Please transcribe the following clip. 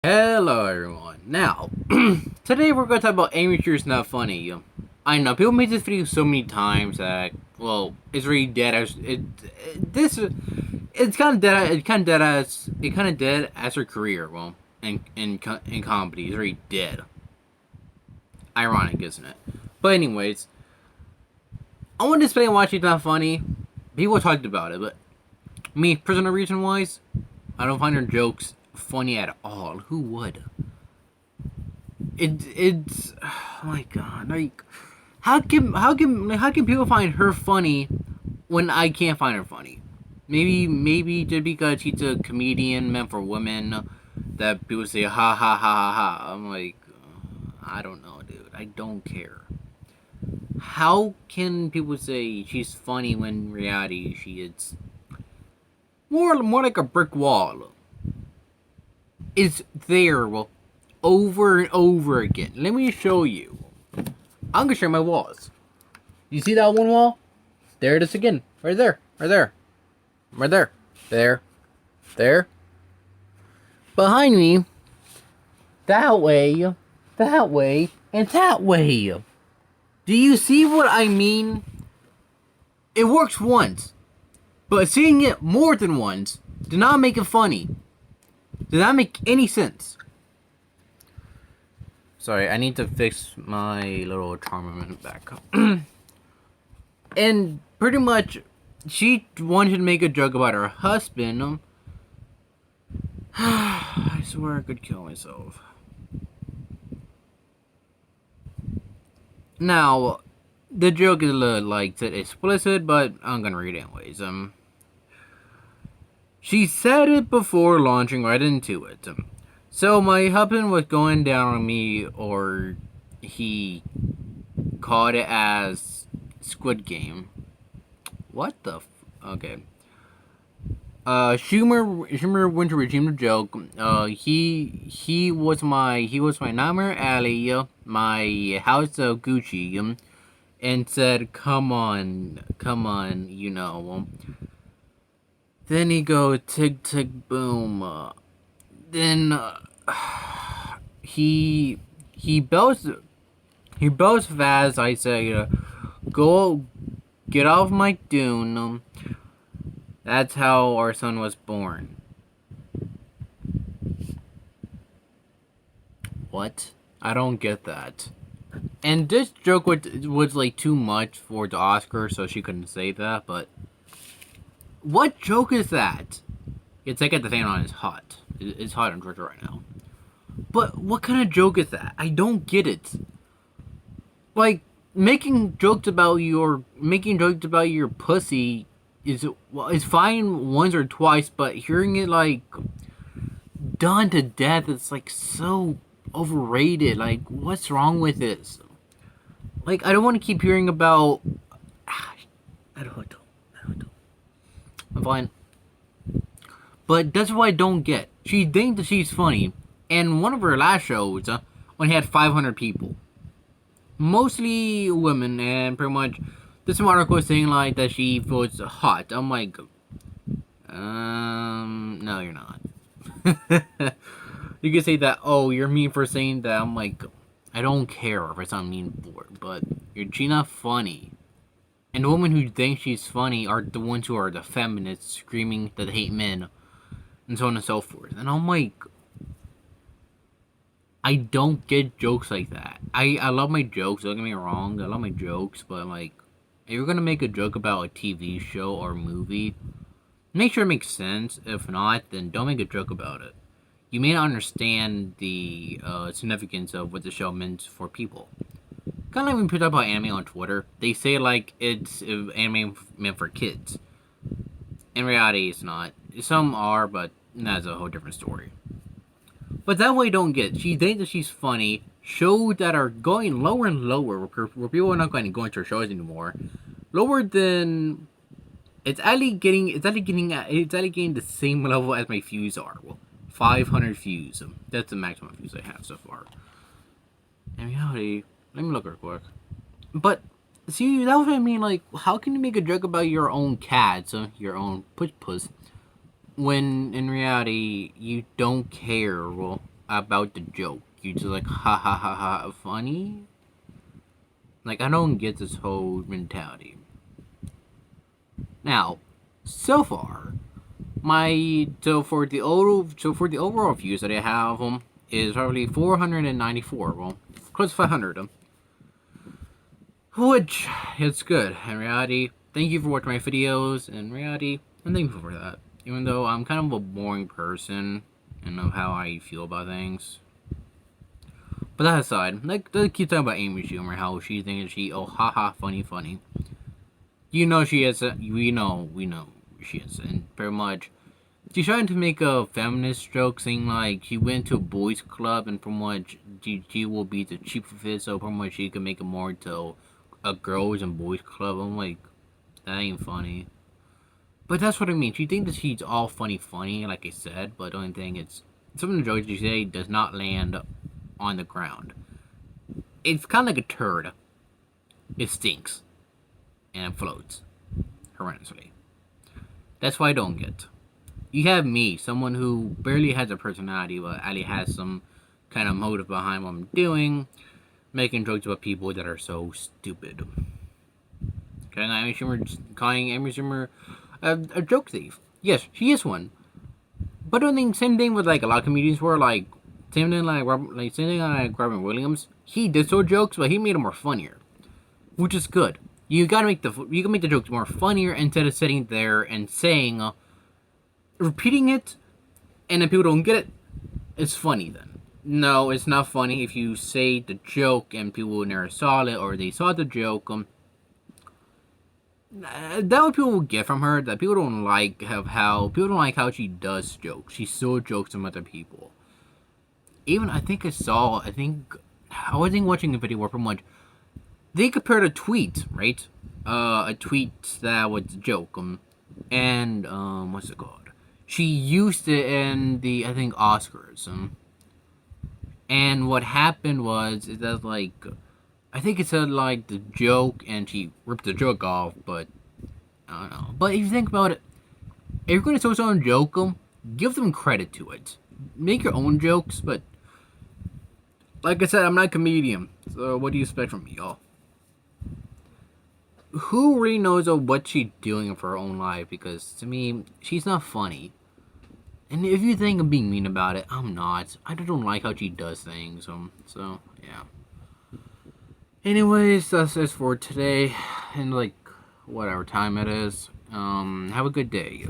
Hello everyone. Now, today we're going to talk about amateurs not funny. I know people made this video so many times that it's really dead as it's kind of dead. It kind of dead as her career. In comedy, it's really dead. Ironic, isn't it? But anyways, I want to explain why she's not funny. People talked about it, but me, personal reason wise, I don't find her jokes funny at all. Who would? It's oh my god, like how can people find her funny when I can't find her funny? Maybe just because she's a comedian meant for women that people say ha ha ha ha ha. I'm like, I don't know, dude. I don't care. How can people say she's funny when in reality she is more like a brick wall? It's there, over and over again. Let me show you. I'm gonna show my walls. You see that one wall? There it is again. Right there. Right there. Right there. There. There. Behind me. That way. That way. And that way. Do you see what I mean? It works once. But seeing it more than once did not make it funny. Did not make any sense. Sorry, I need to fix my little charm back up. And pretty much, she wanted to make a joke about her husband. I swear I could kill myself. Now, the joke is a little like explicit, but I'm gonna read it anyways. She said it before launching right into it. So my husband was going down on me, or he called it as Squid Game. Okay. Schumer went to redeem the joke. He was my nightmare alley, my house of Gucci, and said, "Come on, you know." Then he go tick tick boom. Then he bells fast. I say, go get off my dune. That's how our son was born. What? I don't get that. And this joke was like too much for the Oscar, so she couldn't say that. But what joke is that? It's like at the fan on is hot. It's hot in Georgia right now. But what kind of joke is that? I don't get it. Like making jokes about your pussy is fine once or twice, but hearing it like done to death, it's like so overrated. Like, what's wrong with this? Like, I don't want to keep hearing about. I don't know. I'm fine. But that's what I don't get. She thinks that she's funny, and one of her last shows only had 500 people, mostly women, and pretty much this article is saying like that she feels hot. I'm like, no, you're not. You can say that. Oh, you're mean for saying that. I'm like, I don't care if it's not mean for it, but she's not funny. And the women who think she's funny are the ones who are the feminists screaming that they hate men, and so on and so forth. And I'm like, I don't get jokes like that. I love my jokes, don't get me wrong. I love my jokes, but I'm like, if you're gonna make a joke about a TV show or movie, make sure it makes sense. If not, then don't make a joke about it. You may not understand the significance of what the show meant for people. Kind of like when people talk about anime on Twitter, they say like it's anime meant for kids. In reality, it's not. Some are, but that's a whole different story. But that way, don't get. She thinks that she's funny. Shows that are going lower and lower, where people are not going to go into her shows anymore. Lower than it's actually getting the same level as my views are. Well, 500 views. That's the maximum views I have so far. In reality, let me look real quick. But see, that's what I mean. Like, how can you make a joke about your own cats, your own puss, when in reality you don't care? Well, about the joke. You just like ha ha ha ha funny. Like I don't get this whole mentality. Now, so far, my for the overall views that I have is probably 494. Well, close to 500. Which is good. In reality, thank you for watching my videos. In reality, I'm thankful for that. Even though I'm kind of a boring person and of how I feel about things. But that aside, like they keep talking about Amy Schumer, how she thinks oh haha funny funny. You know she is. We know she is, and pretty much she's trying to make a feminist joke, saying like she went to a boys' club, and from what she will be the chief of it, so pretty much she can make it more to a girls and boys' club. I'm like, that ain't funny. But that's what I mean. She thinks that she's all funny, like I said. But the only thing is, some of the jokes she say does not land on the ground. It's kind of like a turd. It stinks and it floats horrendously. That's why I don't get. You have me, someone who barely has a personality, but actually has some kind of motive behind what I'm doing, making jokes about people that are so stupid. Okay, Amy Schumer calling Amy Schumer a joke thief. Yes, she is one. But I think same thing with like a lot of comedians were like same thing like Robin Williams. He did so jokes, but he made them more funnier, which is good. You can make the jokes more funnier instead of sitting there and saying, repeating it, and then people don't get it. It's funny then. No, it's not funny if you say the joke and people never saw it or they saw the joke. That what people will get from her. That people don't like how she does jokes. She still jokes from other people. Even I wasn't watching a video where pretty much they compared a tweet, right? A tweet that was a joke. And what's it called? She used it in the I think Oscars. And what happened was is that like I think it said like the joke, and she ripped the joke off, but I don't know. But if you think about it, if you're going to show someone joke them, give them credit to it. Make your own jokes, but like I said, I'm not a comedian, so what do you expect from me, y'all? Who really knows what she's doing for her own life? Because to me, she's not funny. And if you think I'm being mean about it, I'm not. I don't like how she does things. So yeah. Anyways, that's it for today. And like whatever time it is. Have a good day.